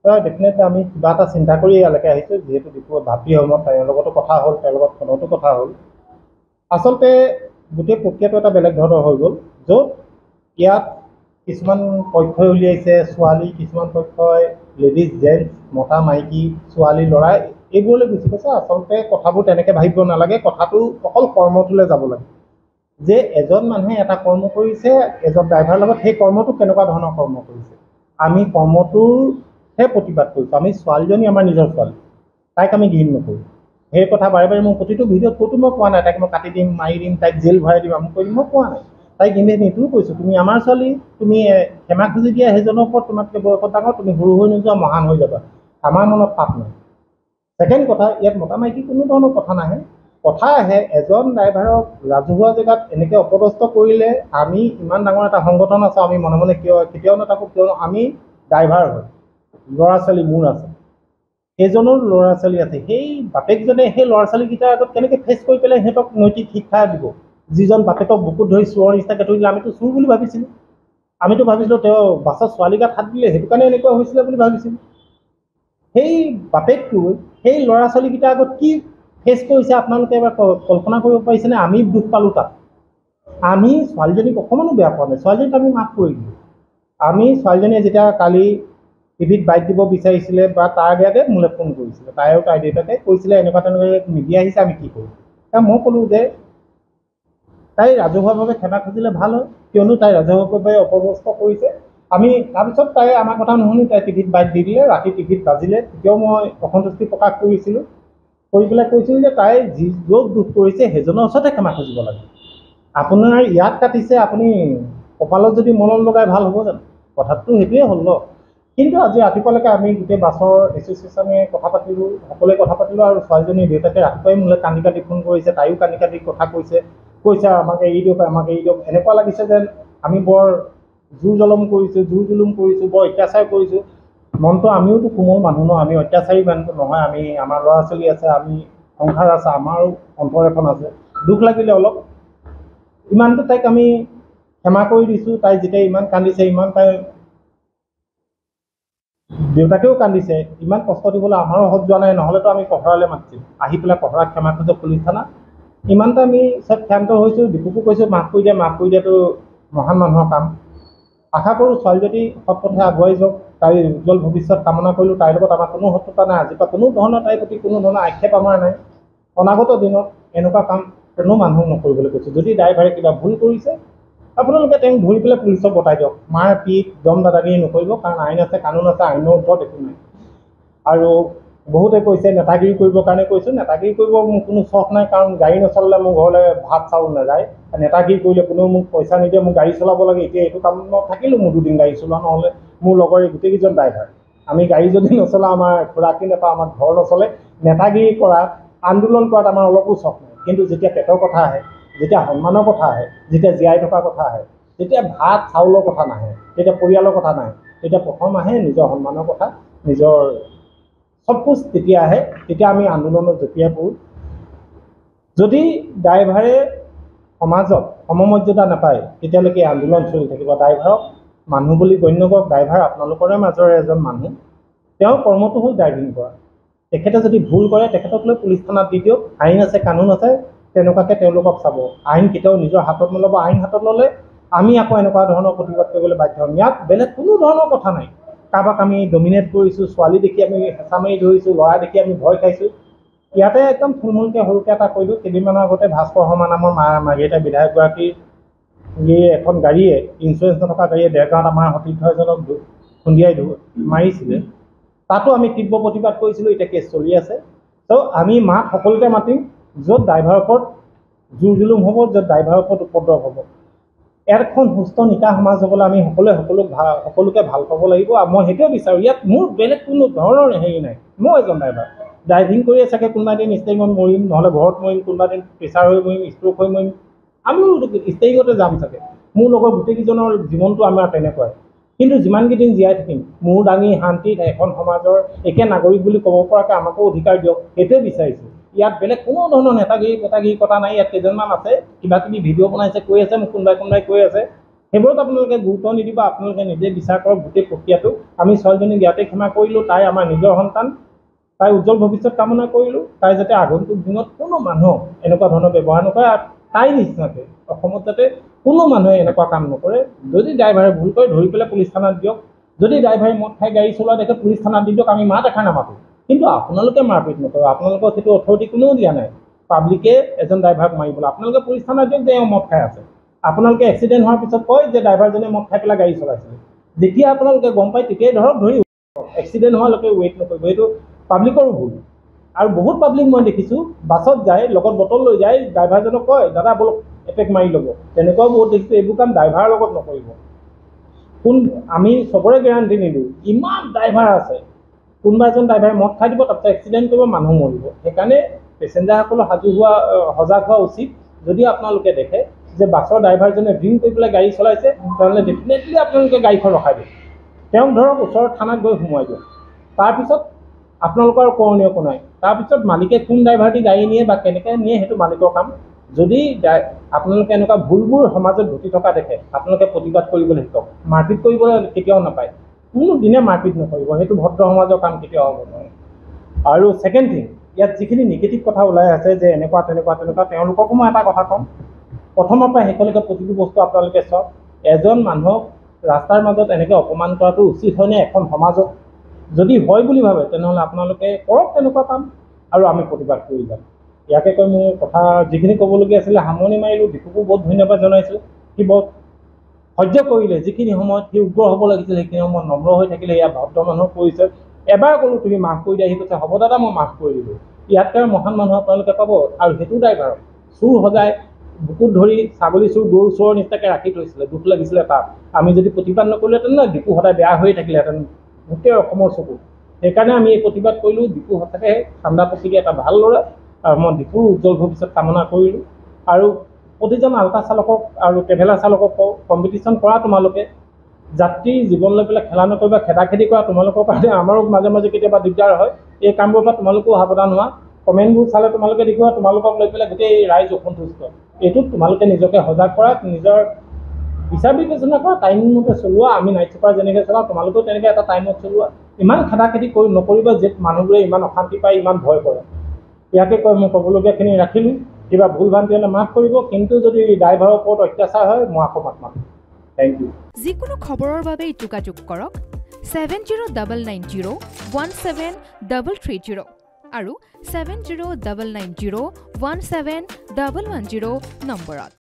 Definitely আমি কিবা এটা চিন্তা কৰি ইয়ালৈকে আহিছোঁ, যিহেতু দীপু ভাতৃ হয়, মই তেওঁৰ লগতো কথা হ'ল, তেওঁৰ লগত ফোনতো কথা হ'ল। আচলতে গোটেই প্ৰক্ৰিয়াটো এটা বেলেগ ধৰণৰ হৈ গ'ল, য'ত ইয়াত কিছুমান পক্ষই উলিয়াইছে ছোৱালী, কিছুমান পক্ষই লেডিজ জেণ্টছ, মতা মাইকী, ছোৱালী ল'ৰা এইবোৰলৈ গুচি গৈছে। আচলতে কথাবোৰ তেনেকৈ ভাবিব নালাগে, কথাটো অকল কৰ্মটোলৈ যাব লাগে, যে এজন মানুহে এটা কৰ্ম কৰিছে এজন ড্ৰাইভাৰৰ লগত, সেই কৰ্মটো কেনেকুৱা ধৰণৰ কৰ্ম কৰিছে, আমি কৰ্মটোৰহে প্ৰতিবাদ কৰিছোঁ। আমি ছোৱালীজনী আমাৰ নিজৰ ছোৱালী, তাইক আমি ঘৃণ নকৰোঁ। সেই কথা বাৰে বাৰে মই প্ৰতিটো ভিডিঅ'ত ক'তো মই কোৱা নাই তাইক মই কাটি দিম, মাৰি দিম, তাইক জেল ভৰাই দিম, আমুক কৰি দিম, মই কোৱা নাই। তাইক ইমেজ এইটোও কৈছোঁ, তুমি আমাৰ ছোৱালী, তুমি ক্ষমা খুজি দিয়া সেইজনৰ ওপৰত, তোমাতকৈ বয়সত ডাঙৰ, তুমি সৰু হৈ নোযোৱা, মহান হৈ যাবা, আমাৰ মনত পাপ নাই। ছেকেণ্ড কথা, ইয়াত মতা মাইকী কোনো ধৰণৰ কথা নাহে। কথা আহে এজন ড্ৰাইভাৰক ৰাজহুৱা জেগাত এনেকৈ অপদস্থ কৰিলে, আমি ইমান ডাঙৰ এটা সংগঠন আছে, আমি মনে মনে কেতিয়াও নাথাকোঁ, কিয়নো আমি ড্ৰাইভাৰ হয়, ল'ৰা ছোৱালী মোৰ আছে, সেইজনৰ ল'ৰা ছোৱালী আছে, সেই বাপেকজনে সেই ল'ৰা ছোৱালীকেইটাৰ আগত কেনেকৈ ফেচ কৰি পেলাই সিহঁতক নৈতিক শিক্ষা দিব, যিজন বাপেকক বুকুত ধৰি চোৰৰ নিচিনাকৈ ধৰি দিলে। আমিতো চোৰ বুলি ভাবিছিলোঁ, আমিতো ভাবিছিলোঁ তেওঁ বাছত ছোৱালী গাত হাত দিলে সেইটো কাৰণে এনেকুৱা হৈছিলে বুলি ভাবিছিলোঁ। সেই বাপেকটো সেই ল'ৰা ছোৱালীকেইটাৰ আগত কি ফেচ কৰিছে আপোনালোকে এবাৰ কল্পনা কৰিব পাৰিছেনে? আমি দুখ পালোঁ তাত। আমি ছোৱালীজনীক অকণমানো বেয়া পোৱা নাই, ছোৱালীজনীক আমি মাফ কৰি দিলোঁ। আমি ছোৱালীজনীয়ে যেতিয়া কালি টিভিত বাইক দিব বিচাৰিছিলে বা তাৰ আগে আগে মোলৈ ফোন কৰিছিলে, তাই আৰু তাইৰ দেউতাকে কৈছিলে এনেকুৱা তেনেকৈ মিডিয়া আহিছে, আমি কি কৰোঁ। মই ক'লোঁ যে তাই ৰাজহুৱাভাৱে ক্ষমা খুজিলে ভাল হয়, কিয়নো তাই ৰাজহুৱাভাৱে অপদস্থ কৰিছে। আমি তাৰপিছত তাই আমাৰ কথা নুশুনি তাই টিভিত বাইক দি দিলে, ৰাতি টিভিত বাজিলে, তেতিয়াও মই অসন্তুষ্টি প্ৰকাশ কৰিছিলোঁ, কৰি পেলাই কৈছিলোঁ যে তাই য'ত দুখ কৰিছে সেইজনৰ ওচৰতে ক্ষমা খুজিব লাগে। আপোনাৰ ইয়াত কাটিছে, আপুনি কপালত যদি মলম লগাই ভাল হ'ব জানো? কথাটো সেইটোৱে হ'ল ন। কিন্তু আজি ৰাতিপুৱালৈকে আমি গোটেই বাছৰ এছ'চিয়েশ্যনে কথা পাতিলোঁ, সকলোৱে কথা পাতিলোঁ, আৰু ছোৱালীজনীৰ দেউতাকে ৰাতিপুৱাই মোলৈ কান্দি কাটি ফোন কৰিছে, তাইও কান্দি কাটি কথা কৈছে আমাক এৰি দিয়ক, আমাক এৰি দিয়ক। এনেকুৱা লাগিছে যেন আমি বৰ জোৰ জুলুম কৰিছোঁ, বৰ অত্যাচাৰ কৰিছোঁ। মনটো আমিওতো কোমল মানুহ ন, আমি অত্যাচাৰী মানুহটো নহয়, আমি আমাৰ ল'ৰা ছোৱালী আছে, আমি সংসাৰ আছে, আমাৰো অন্তৰ এখন আছে, দুখ লাগিলে অলপ। ইমানটো তাইক আমি ক্ষমা কৰি দিছোঁ। তাই যেতিয়া ইমান কান্দিছে, ইমান তাই দেউতাকেও কান্দিছে, ইমান কষ্ট দিবলৈ আমাৰো সহ্য যোৱা নাই, নহ'লেতো আমি পহৰালৈ মাতিছিলোঁ, আহি পেলাই পহৰাত ক্ষমা খুজক পুলিচ থানা। ইমানটা আমি চব ক্ষান্ত হৈছোঁ, দীপুকো কৈছোঁ মাফ কৰি দিয়াটো মহান মানুহৰ কাম। আশা কৰোঁ ছোৱালী যদি সৎ পথে আগুৱাই যাওক, তাইৰ উজ্জ্বল ভৱিষ্যত কামনা কৰিলোঁ। তাইৰ লগত আমাৰ কোনো শত্ৰুতা নাই, আজিৰ পৰা কোনো ধৰণৰ তাইৰ প্ৰতি কোনো ধৰণৰ আক্ষেপ আমাৰ নাই। অনাগত দিনত এনেকুৱা কাম কোনো মানুহক নকৰিবলৈ কৈছোঁ। যদি ড্ৰাইভাৰে কিবা ভুল কৰিছে, আপোনালোকে তেওঁক ধৰি পেলাই পুলিচক গতাই দিয়ক, মাৰ পিট দম দাদাগিৰি নকৰিব, কাৰণ আইন আছে, কানুন আছে, আইনৰ ওপৰত একো নাই। আৰু বহুতে কৈছে নেতাগিৰি কৰিবৰ কাৰণে কৈছোঁ, নেতাগিৰি কৰিব মোৰ কোনো চখ নাই, কাৰণ গাড়ী নচলালে মোৰ ঘৰলৈ ভাত চাউল নাযায়। নেতাগিৰি কৰিলে কোনেও মোক পইচা নিদিয়ে, মোক গাড়ী চলাব লাগে। এতিয়া এইটো কামত থাকিলোঁ মোৰ দুদিন গাড়ী চলোৱা, নহ'লে মোৰ লগৰ গোটেইকেইজন ড্ৰাইভাৰ, আমি গাড়ী যদি নচলাওঁ, আমাৰ খোৰাকি নাপাওঁ, আমাৰ ঘৰ নচলে। নেতাগিৰি কৰা, আন্দোলন কৰাত আমাৰ অলপো চখ নাই। কিন্তু যেতিয়া পেটৰ কথা আহে, যেতিয়া সন্মানৰ কথা আহে, যেতিয়া জীয়াই থকাৰ কথা আহে, যেতিয়া ভাত চাউলৰ কথা নাহে, তেতিয়া পৰিয়ালৰ কথা নাহে, তেতিয়া প্ৰথম আহে নিজৰ সন্মানৰ কথা, নিজৰ চব কুছ তেতিয়া আহে, তেতিয়া আমি আন্দোলনত জঁপিয়াই পৰোঁ। যদি ড্ৰাইভাৰে সমাজত সমমৰ্যাদা নাপায়, তেতিয়ালৈকে আন্দোলন চলি থাকিব। ড্ৰাইভাৰক মানুহ বুলি গণ্য কৰক, ড্ৰাইভাৰ আপোনালোকৰে মাজৰে এজন মানুহ, তেওঁৰ কৰ্মটো হ'ল ড্ৰাইভিং কৰা। তেখেতে যদি ভুল কৰে, তেখেতক লৈ পুলিচ থানাত দি দিয়ক, আইন আছে, কানুন আছে, তেনেকুৱাকৈ তেওঁলোকক চাব। আইন কেতিয়াও নিজৰ হাতত নল'ব, আইন হাতত ল'লে আমি আকৌ এনেকুৱা ধৰণৰ প্ৰতিবাদ কৰিবলৈ বাধ্য হ'ম। ইয়াত বেলেগ কোনো ধৰণৰ কথা নাই। কাৰোবাক আমি ডমিনেট কৰিছোঁ, ছোৱালী দেখি আমি হেঁচা মাৰি ধৰিছোঁ, ল'ৰা দেখি আমি ভয় খাইছোঁ। ইয়াতে একদম থুলমূলকৈ সৰুকৈ এটা কৈ দিওঁ, কেইদিনমানৰ আগতে ভাস্কৰ শৰ্মা নামৰ মাৰ্ঘেৰিটা বিধায়কগৰাকীৰ এখন গাড়ীয়ে, ইঞ্চুৰেঞ্চ নথকা গাড়ীয়ে দেৰগাঁৱত আমাৰ সতীৰ্থ এজনক খুন্দিয়াই মাৰিছিলে। তাতো আমি তীব্ৰ প্ৰতিবাদ কৰিছিলোঁ। এতিয়া কেছ চলি আছে। ত' আমি মাক সকলোতে মাতিম, য'ত ড্ৰাইভাৰৰ ওপৰত জোৰ জুলুম হ'ব, য'ত ড্ৰাইভাৰৰ ওপৰত উপদ্ৰৱ হ'ব। এখন সুস্থ নিকা সমাজ হ'বলৈ আমি সকলোকে ভাল পাব লাগিব। আৰু মই সেইটোৱে বিচাৰোঁ। ইয়াত মোৰ বেলেগ কোনো ধৰণৰ হেৰি নাই। মই এজন ড্ৰাইভাৰ, ড্ৰাইভিং কৰিয়ে চাগে কোনোবা এদিন ষ্টেৰিঙত মৰিম, নহ'লে ঘৰত মৰিম, কোনোবা এদিন প্ৰেছাৰ হৈ মৰিম, ষ্ট্ৰ'ক হৈ মৰিম, আমিও ষ্টেৰিঙতে যাম চাগে। মোৰ লগৰ গোটেইকেইজনৰ জীৱনটো আমাৰ তেনেকুৱাই। কিন্তু যিমানকেইদিন জীয়াই থাকিম, মূৰ দাঙি শান্তিত এখন সমাজৰ একে নাগৰিক বুলি ক'ব পৰাকৈ আমাকো অধিকাৰ দিয়ক, সেইটোৱে বিচাৰিছোঁ। ইয়াত বেলেগ কোনো ধৰণৰ নেতাগিৰি কথা নাই। ইয়াত কেইজনমান আছে, কিবা কিবি ভিডিঅ' বনাইছে, কৈ আছে, মোক কোনোবাই কৈ আছে, সেইবোৰত আপোনালোকে গুৰুত্ব নিদিব, আপোনালোকে নিজে বিচাৰ কৰক গোটেই প্ৰক্ৰিয়াটো। আমি ছোৱালীজনীক ইয়াতে ক্ষমা কৰিলোঁ, তাই আমাৰ নিজৰ সন্তান, তাই উজ্জ্বল ভৱিষ্যত কামনা কৰিলোঁ, তাই যাতে আগন্তুক দিনত কোনো মানুহক এনেকুৱা ধৰণৰ ব্যৱহাৰ নকৰে, আৰু তাই নিচিনাকৈ অসমত যাতে কোনো মানুহে এনেকুৱা কাম নকৰে। যদি ড্ৰাইভাৰে ভুল কৰে ধৰি পেলাই পুলিচ থানাত দিয়ক, যদি ড্ৰাইভাৰে মদ খাই গাড়ী চলোৱা দেখে পুলিচ থানাত দি দিয়ক, আমি মাত এষাৰ নামাতোঁ, কিন্তু আপোনালোকে মাৰপিট নকৰে। আপোনালোকক সেইটো অথৰিটি কোনেও দিয়া নাই পাব্লিকে এজন ড্ৰাইভাৰক মাৰিবলৈ। আপোনালোকে পুলিচ থানাত দিয়ক যে এওঁ মদ খাই আছে। আপোনালোকে এক্সিডেণ্ট হোৱাৰ পিছত কয় যে ড্ৰাইভাৰজনে মদ খাই পেলাই গাড়ী চলাইছিলে, যেতিয়া আপোনালোকে গম পায় তেতিয়াই ধৰক ধৰি এক্সিডেণ্ট হোৱালৈকে ৱেইট নকৰিব, এইটো পাব্লিকৰো ভুল। আৰু বহুত পাব্লিক মই দেখিছোঁ বাছত যায়, লগত বটল লৈ যায়, ড্ৰাইভাৰজনক কয় দাদা বলক এটেক মাৰি ল'ব, তেনেকুৱাও বহুত দেখিছোঁ। এইবোৰ কাম ড্ৰাইভাৰৰ লগত নকৰিব। আমি চবৰে গেৰাণ্টি নিদিওঁ, ইমান ড্ৰাইভাৰ আছে, কোনোবা এজন ড্ৰাইভাৰে মদ খাই দিব, তাৰপিছত এক্সিডেণ্ট কৰিব, মানুহ মৰিব। সেইকাৰণে পেচেঞ্জাৰসকল সজাগ হোৱা উচিত। যদি আপোনালোকে দেখে যে বাছৰ ড্ৰাইভাৰজনে ড্ৰিংক কৰি পেলাই গাড়ী চলাইছে, তেনেহ'লে ডেফিনেটলি আপোনালোকে গাড়ীখন ৰখাই দিয়ক, তেওঁক ধৰক ওচৰৰ থানাত গৈ সোমোৱাই দিয়ক। তাৰপিছত আপোনালোকৰ কৰণীয় একো নাই। তাৰপিছত মালিকে কোন ড্ৰাইভাৰ দি গাড়ী নিয়ে বা কেনেকৈ নিয়ে সেইটো মালিকৰ কাম। যদি আপোনালোকে এনেকুৱা ভুলবোৰ সমাজত ঘটি থকা দেখে, আপোনালোকে প্ৰতিবাদ কৰিবলৈ শিকক। মাৰপিট কৰিবলৈ কেতিয়াও নাপায়, কোনো দিনে মাৰপিট নকৰিব, সেইটো ভদ্ৰ সমাজৰ কাম কেতিয়াও হ'ব নোৱাৰে। আৰু ছেকেণ্ড থিং, ইয়াত যিখিনি নিগেটিভ কথা ওলাই আছে যে এনেকুৱা তেনেকুৱা তেনেকুৱা, তেওঁলোককো মই এটা কথা ক'ম, প্ৰথমৰ পৰা শেষলৈকে প্ৰতিটো বস্তু আপোনালোকে চাওক। এজন মানুহক ৰাস্তাৰ মাজত এনেকৈ অপমান কৰাটো উচিত হয়নে এখন সমাজত? যদি হয় বুলি ভাবে তেনেহ'লে আপোনালোকে কৰক তেনেকুৱা কাম, আৰু আমি প্ৰতিবাদ কৰি যাম। ইয়াকে কৈ মোৰ কথা যিখিনি ক'বলগীয়া আছিলে সামৰণি মাৰিলোঁ। দীপুকো বহুত ধন্যবাদ জনাইছোঁ, সি বহুত সহ্য কৰিলে। যিখিনি সময়ত সি উগ্ৰ হ'ব লাগিছিল সেইখিনি সময়ত নম্ৰ হৈ থাকিলে। ইয়াৰ ভদ্ৰ মানুহৰ পৰিচয়। এবাৰ ক'লোঁ তুমি মাফ কৰি দিয়া, সি কৈছে হ'ব দাদা মই মাফ কৰি দিলোঁ। ইয়াতকৈ মহান মানুহ আপোনালোকে পাব। আৰু সেইটো ড্ৰাইভাৰক চুৰ সজাই বুকুত ধৰি ছাগলী চুৰ গৰু চোৰৰ নিচিনাকৈ ৰাখি থৈছিলে, দুখ লাগিছিলে তাত। আমি যদি প্ৰতিবাদ নকৰিলোহেঁতেন নহয়, দীপু সদায় বেয়া হৈ থাকিলেহেঁতেন গোটেই অসমৰ চকুত। সেইকাৰণে আমি এই প্ৰতিবাদ কৰিলোঁ। দীপু সঁচাকৈ ঠাণ্ডা প্ৰকৃতিৰ এটা ভাল ল'ৰা, আৰু মই দীপুৰ উজ্জ্বল ভৱিষ্যত কামনা কৰিলোঁ। আৰু প্ৰতিজন আল্ট্ৰা চালকক আৰু ট্ৰেভেলাৰ চালকক কওঁ, কম্পিটিশ্যন কৰা তোমালোকে, যাত্ৰীৰ জীৱন লৈ পেলাই খেলা নকৰিবা, খেদাখেদি কৰা তোমালোকৰ কাৰণে আমাৰো মাজে মাজে কেতিয়াবা দিগদাৰ হয়। এই কামবোৰৰ পৰা তোমালোকেও সাৱধান হোৱা। কমেণ্টবোৰ চালে তোমালোকে দেখুওৱা তোমালোকক লৈ পেলাই গোটেই ৰাইজ অসন্তুষ্ট। এইটোত তোমালোকে নিজকে সজাগ কৰা, নিজৰ বিচাৰ বিবেচনা কৰা, টাইমমতে চলোৱা। আমি নাইট ছুপাৰ যেনেকৈ চলাওঁ তোমালোকেও তেনেকৈ এটা টাইমত চলোৱা। ইমান খেদাখেদি কৰি নকৰিবা যে মানুহবোৰে ইমান অশান্তি পায়, ইমান ভয় কৰে। ইয়াকে কৈ মই ক'বলগীয়াখিনি ৰাখিলোঁ। কিবা ভুল ভ্ৰান্তি হ'লে মাফ কৰিব, কিন্তু যদি ড্ৰাইভাৰৰ ওপৰত অত্যাচাৰ হয় মই আকৌ মাত মাতিম। Thank you. যিকোনো খবৰৰ বাবে যোগাযোগ কৰক 7099017330 আৰু 7099017110 নম্বৰত।